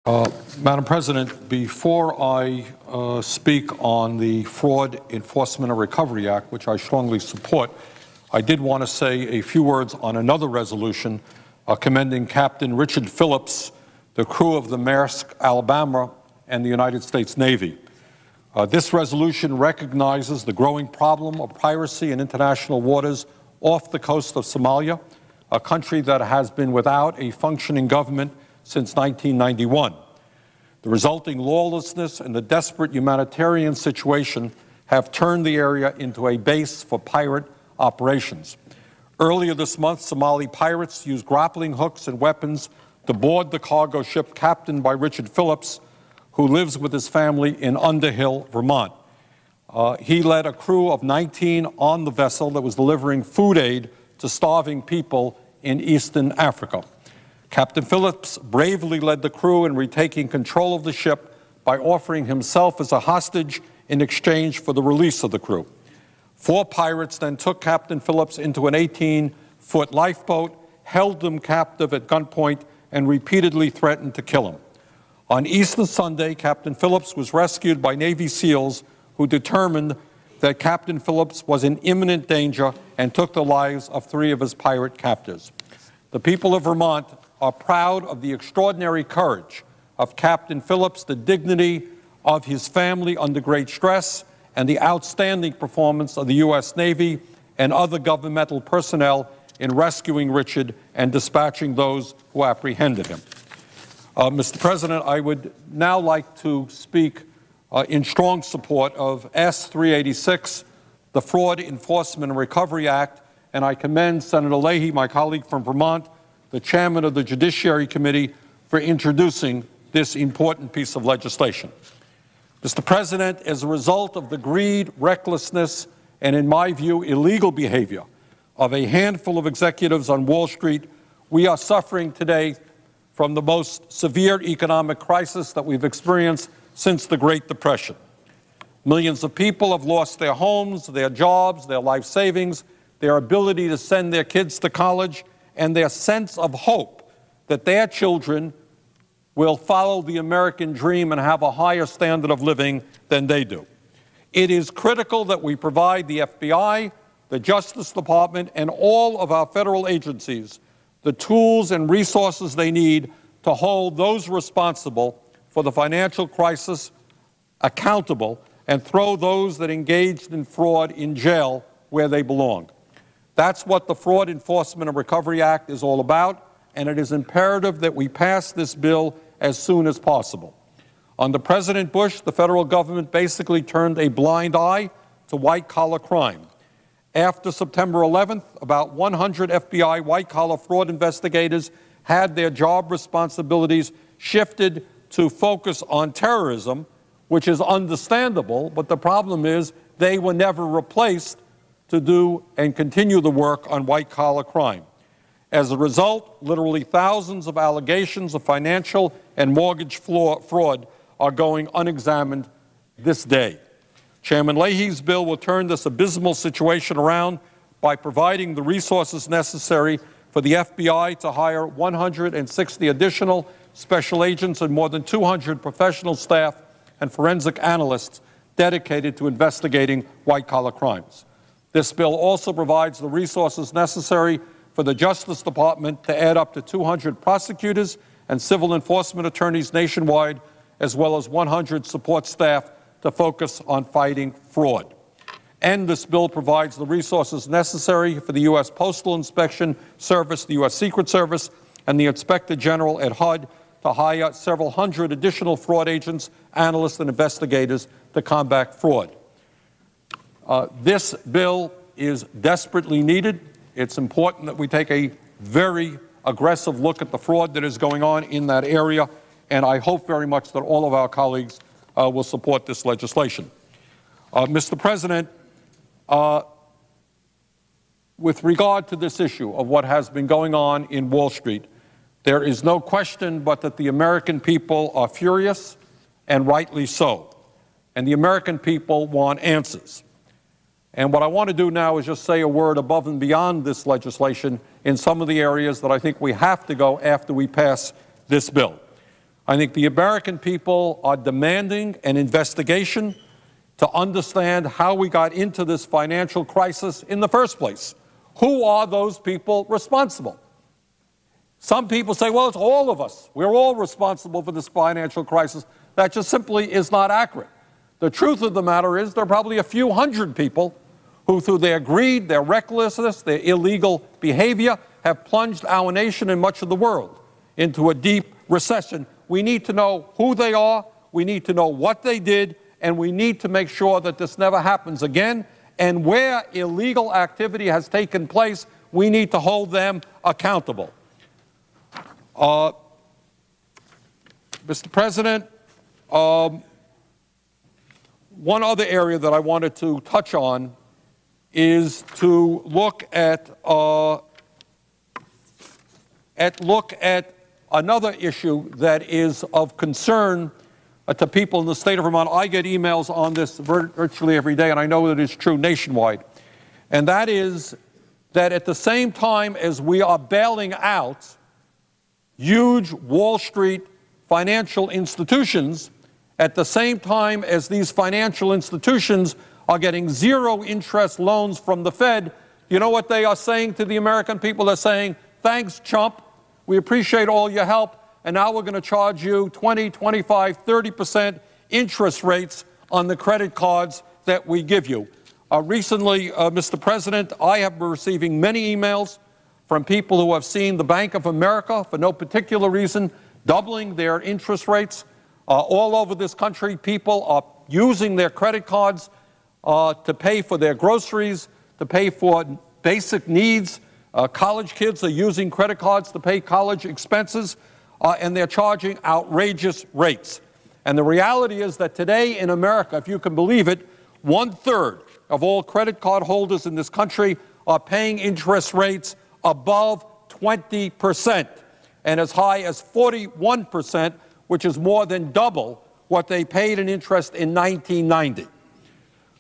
Madam President, before I speak on the Fraud Enforcement and Recovery Act, which I strongly support, I did want to say a few words on another resolution commending Captain Richard Phillips, the crew of the Maersk, Alabama, and the United States Navy. This resolution recognizes the growing problem of piracy in international waters off the coast of Somalia, a country that has been without a functioning government since 1991. The resulting lawlessness and the desperate humanitarian situation have turned the area into a base for pirate operations. Earlier this month, Somali pirates used grappling hooks and weapons to board the cargo ship captained by Richard Phillips, who lives with his family in Underhill, Vermont. He led a crew of 19 on the vessel that was delivering food aid to starving people in Eastern Africa. Captain Phillips bravely led the crew in retaking control of the ship by offering himself as a hostage in exchange for the release of the crew. 4 pirates then took Captain Phillips into an 18-foot lifeboat, held him captive at gunpoint, and repeatedly threatened to kill him. On Easter Sunday, Captain Phillips was rescued by Navy SEALs who determined that Captain Phillips was in imminent danger and took the lives of 3 of his pirate captors. The people of Vermont are proud of the extraordinary courage of Captain Phillips, the dignity of his family under great stress, and the outstanding performance of the U.S. Navy and other governmental personnel in rescuing Richard and dispatching those who apprehended him. Mr. President, I would now like to speak in strong support of S-386, the Fraud Enforcement and Recovery Act, and I commend Senator Leahy, my colleague from Vermont, the chairman of the Judiciary Committee, for introducing this important piece of legislation. Mr. President, as a result of the greed, recklessness, and in my view, illegal behavior of a handful of executives on Wall Street, we are suffering today from the most severe economic crisis that we've experienced since the Great Depression. Millions of people have lost their homes, their jobs, their life savings, their ability to send their kids to college, and their sense of hope that their children will follow the American dream and have a higher standard of living than they do. It is critical that we provide the FBI, the Justice Department, and all of our federal agencies the tools and resources they need to hold those responsible for the financial crisis accountable and throw those that engaged in fraud in jail where they belong. That's what the Fraud Enforcement and Recovery Act is all about, and it is imperative that we pass this bill as soon as possible. Under President Bush, the federal government basically turned a blind eye to white-collar crime. After September 11th, about 100 FBI white-collar fraud investigators had their job responsibilities shifted to focus on terrorism, which is understandable, but the problem is they were never replaced to do and continue the work on white-collar crime. As a result, literally thousands of allegations of financial and mortgage fraud are going unexamined this day. Chairman Leahy's bill will turn this abysmal situation around by providing the resources necessary for the FBI to hire 160 additional special agents and more than 200 professional staff and forensic analysts dedicated to investigating white-collar crimes. This bill also provides the resources necessary for the Justice Department to add up to 200 prosecutors and civil enforcement attorneys nationwide, as well as 100 support staff to focus on fighting fraud. And this bill provides the resources necessary for the U.S. Postal Inspection Service, the U.S. Secret Service, and the Inspector General at HUD to hire several hundred additional fraud agents, analysts, and investigators to combat fraud. This bill is desperately needed. It's important that we take a very aggressive look at the fraud that is going on in that area, and I hope very much that all of our colleagues will support this legislation. Mr. President, with regard to this issue of what has been going on in Wall Street, there is no question but that the American people are furious, and rightly so. And the American people want answers. And what I want to do now is just say a word above and beyond this legislation in some of the areas that I think we have to go after we pass this bill. I think the American people are demanding an investigation to understand how we got into this financial crisis in the first place. Who are those people responsible? Some people say, well, it's all of us. We're all responsible for this financial crisis. That just simply is not accurate. The truth of the matter is there are probably a few hundred people who, through their greed, their recklessness, their illegal behavior, have plunged our nation and much of the world into a deep recession. We need to know who they are, we need to know what they did, and we need to make sure that this never happens again. And where illegal activity has taken place, we need to hold them accountable. Mr. President, one other area that I wanted to touch on is to look at another issue that is of concern to people in the state of Vermont. I get emails on this virtually every day, and I know that it's true nationwide. And that is that at the same time as we are bailing out huge Wall Street financial institutions, at the same time as these financial institutions are getting zero-interest loans from the Fed, you know what they are saying to the American people? They're saying, thanks, chump. We appreciate all your help, and now we're going to charge you 20, 25, 30% interest rates on the credit cards that we give you. Recently, Mr. President, I have been receiving many emails from people who have seen the Bank of America, for no particular reason, doubling their interest rates. All over this country, people are using their credit cards to pay for their groceries, to pay for basic needs. College kids are using credit cards to pay college expenses, and they're charging outrageous rates. And the reality is that today in America, if you can believe it, 1/3 of all credit card holders in this country are paying interest rates above 20% and as high as 41%, which is more than double what they paid in interest in 1990.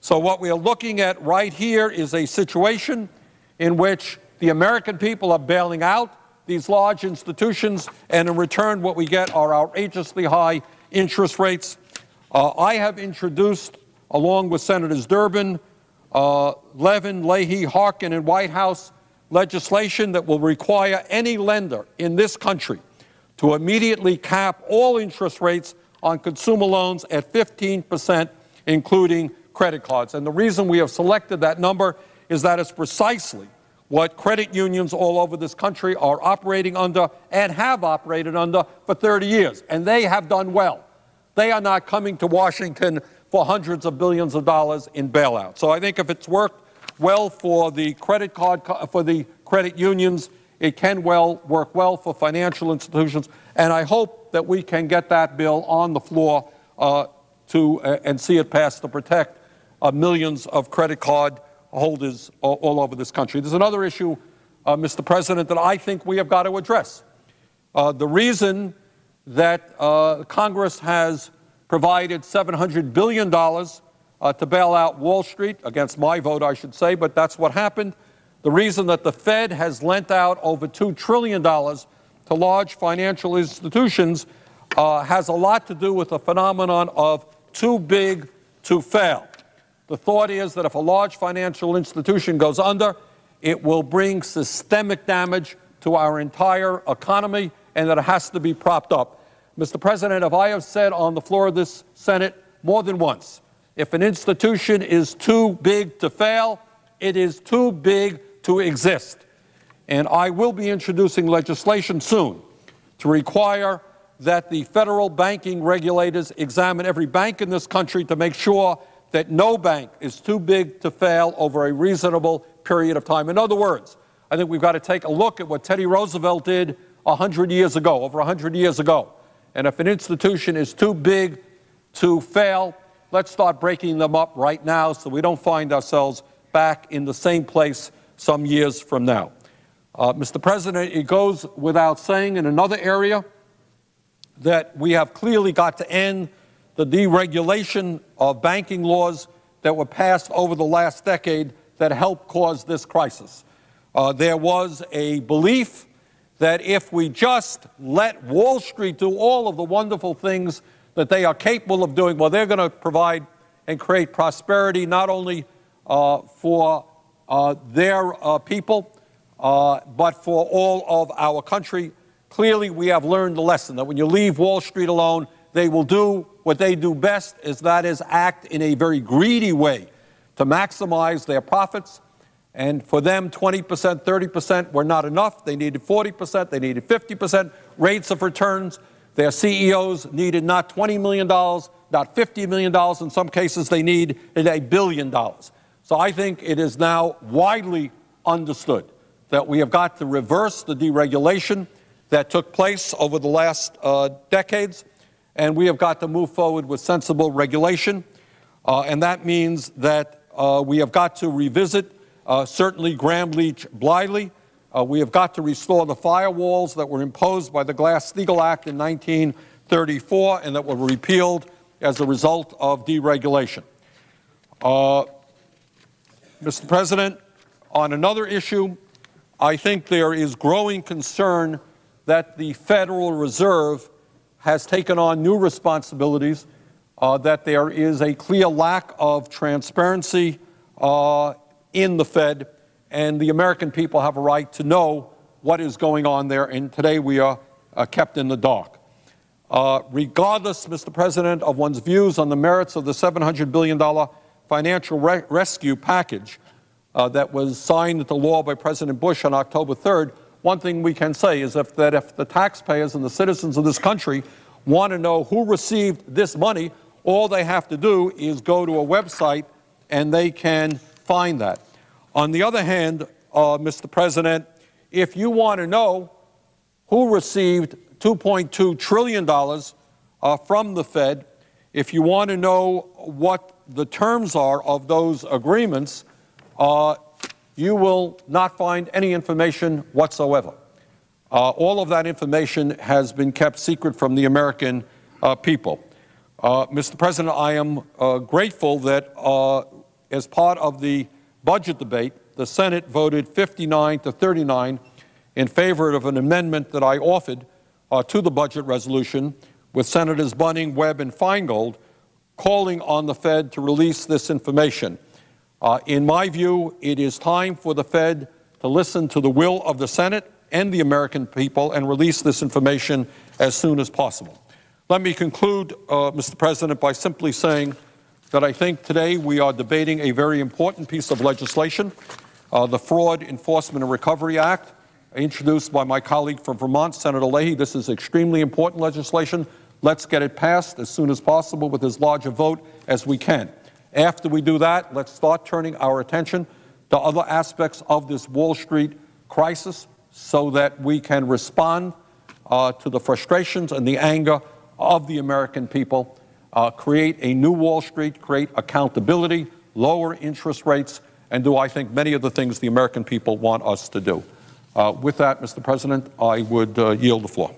So what we are looking at right here is a situation in which the American people are bailing out these large institutions, and in return what we get are outrageously high interest rates. I have introduced, along with Senators Durbin, Levin, Leahy, Harkin, and Whitehouse, legislation that will require any lender in this country to immediately cap all interest rates on consumer loans at 15%, including credit cards. And the reason we have selected that number is that it's precisely what credit unions all over this country are operating under and have operated under for 30 years. And they have done well. They are not coming to Washington for hundreds of billions of dollars in bailout. So I think if it's worked well for the credit unions, it can work well for financial institutions. And I hope that we can get that bill on the floor and see it pass to protect millions of credit card holders all over this country. There's another issue, Mr. President, that I think we have got to address. The reason that Congress has provided $700 billion to bail out Wall Street, against my vote, I should say, but that's what happened. The reason that the Fed has lent out over $2 trillion to large financial institutions has a lot to do with the phenomenon of too big to fail. The thought is that if a large financial institution goes under, it will bring systemic damage to our entire economy, and that it has to be propped up. Mr. President, if I have said on the floor of this Senate more than once, if an institution is too big to fail, it is too big to exist. And I will be introducing legislation soon to require that the federal banking regulators examine every bank in this country to make sure that no bank is too big to fail over a reasonable period of time. In other words, I think we've got to take a look at what Teddy Roosevelt did 100 years ago, over 100 years ago. And if an institution is too big to fail, let's start breaking them up right now so we don't find ourselves back in the same place some years from now. Mr. President, it goes without saying in another area that we have clearly got to end the deregulation of banking laws that were passed over the last decade that helped cause this crisis. There was a belief that if we just let Wall Street do all of the wonderful things that they are capable of doing, well, they're going to provide and create prosperity not only for their people, but for all of our country. Clearly, we have learned the lesson that when you leave Wall Street alone, they will do what they do best, that is act in a very greedy way to maximize their profits. And for them, 20%, 30% were not enough. They needed 40%, they needed 50% rates of returns. Their CEOs needed not $20 million, not $50 million. In some cases, they needed $1 billion. So I think it is now widely understood that we have got to reverse the deregulation that took place over the last decades, and we have got to move forward with sensible regulation. And that means that we have got to revisit certainly Gramm-Leach-Bliley. We have got to restore the firewalls that were imposed by the Glass-Steagall Act in 1934 and that were repealed as a result of deregulation. Mr. President, on another issue, I think there is growing concern that the Federal Reserve has taken on new responsibilities, that there is a clear lack of transparency in the Fed, and the American people have a right to know what is going on there, and today we are kept in the dark. Regardless, Mr. President, of one's views on the merits of the $700 billion financial rescue package that was signed into law by President Bush on October 3rd, one thing we can say is if the taxpayers and the citizens of this country want to know who received this money, all they have to do is go to a website and they can find that. On the other hand, Mr. President, if you want to know who received $2.2 trillion from the Fed, if you want to know what the terms are of those agreements, you will not find any information whatsoever. All of that information has been kept secret from the American people. Mr. President, I am grateful that as part of the budget debate, the Senate voted 59 to 39 in favor of an amendment that I offered to the budget resolution with Senators Bunning, Webb, and Feingold, calling on the Fed to release this information. In my view, it is time for the Fed to listen to the will of the Senate and the American people and release this information as soon as possible. Let me conclude, Mr. President, by simply saying that I think today we are debating a very important piece of legislation, the Fraud Enforcement and Recovery Act, introduced by my colleague from Vermont, Senator Leahy. This is extremely important legislation. Let's get it passed as soon as possible with as large a vote as we can. After we do that, let's start turning our attention to other aspects of this Wall Street crisis so that we can respond to the frustrations and the anger of the American people, create a new Wall Street, create accountability, lower interest rates, and do, I think, many of the things the American people want us to do. With that, Mr. President, I would yield the floor.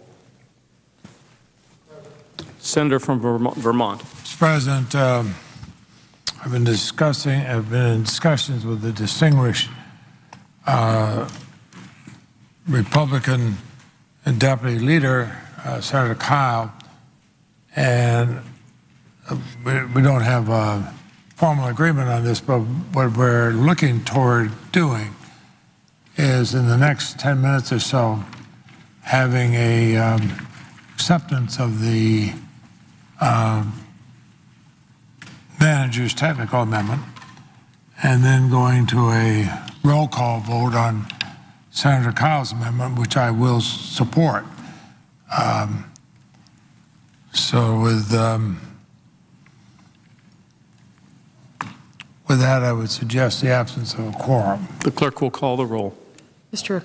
Senator from Vermont. Mr. President, I've been in discussions with the distinguished Republican and Deputy Leader, Senator Kyl, and we don't have a formal agreement on this, but what we're looking toward doing is in the next 10 minutes or so having a acceptance of the manager's technical amendment and then going to a roll call vote on Senator Kyl's amendment, which I will support. So with that, I would suggest the absence of a quorum. The clerk will call the roll. Mr.